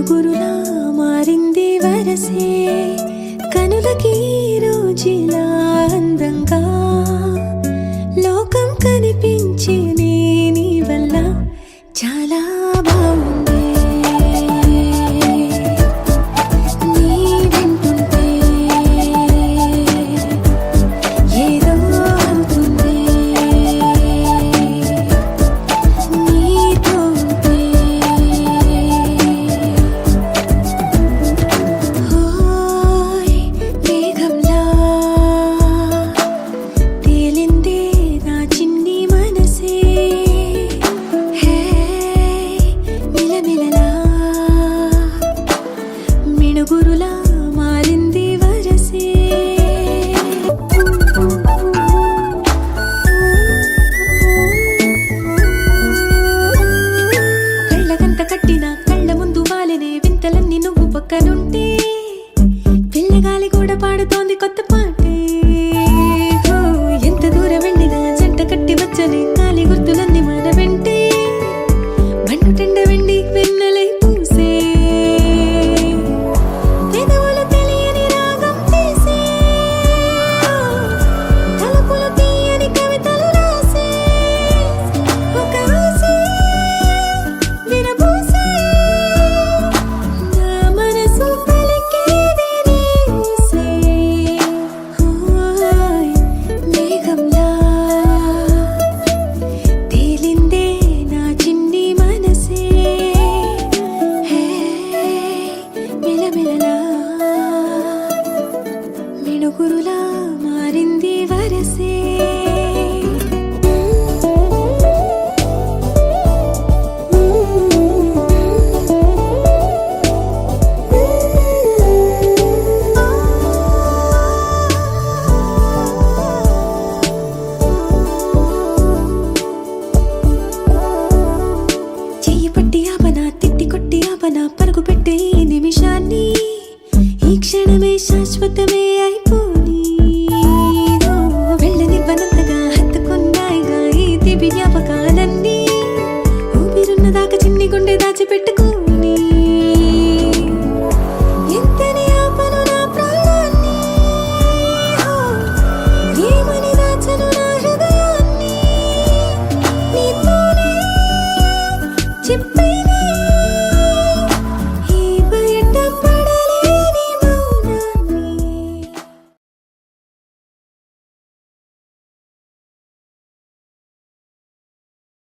మిణుగురులా మారింది వరసే కనులకి రోజులా అందంగా లోకం కనిపించి నీ వల్ల చాలా బాగుంది నీ వింటుంటే ఏదో అవుతుంది నీతో ఉంటే హోయ్ మేఘంలా తేలిందే నా చిన్ని మనసే హే మిలమిలలా మిణుగురులా మారింది వరసే కళ్ళగంత కట్టిన కళ్ళ ముందు వాలినే వింతలన్నీ నువ్వు పక్కనుంటే పిల్లగాలి కూడా పాడుతోంది కొత్త పాటే ఓ, ఎంత దూరం వెళ్ళినా జంట కట్టి వచ్చని గాలి గుర్తులన్నీ మన వెంటే మండుటెండ వెండి వెన్నెలై పూసే పెదవులు తెలియని రాగం తీసే తలుపులు తీయని కవితలు రాసే ఒక ఆసే విరబూసే నా మనసు పలికేది నీ ఊసే హోయ్ మేఘంలా తేలిందే నా చిన్ని మనసే హే మిలమిలలా మిణుగురులా మారింది వరసే చెయ్యి పట్టి ఆపనా తిట్టి కొట్టి ఆపనా పరుగు పెట్టే ఈ నిమిషాన్ని ఈ క్షణమే శాశ్వతమే అయిపోని ఓ, వెళ్ళనివ్వనంతగా హత్తుకున్నాయిగా ఈ దివ్య జ్ఞాపకాలన్నీ ఊపిరున్నదాకా చిన్ని గుండె దాచిపెట్టుకోని ఎంతని ఆపను నా ప్రాణాన్ని ఓ, ఏమని దాచను నా హృదయాన్ని నీతోనే చెప్పే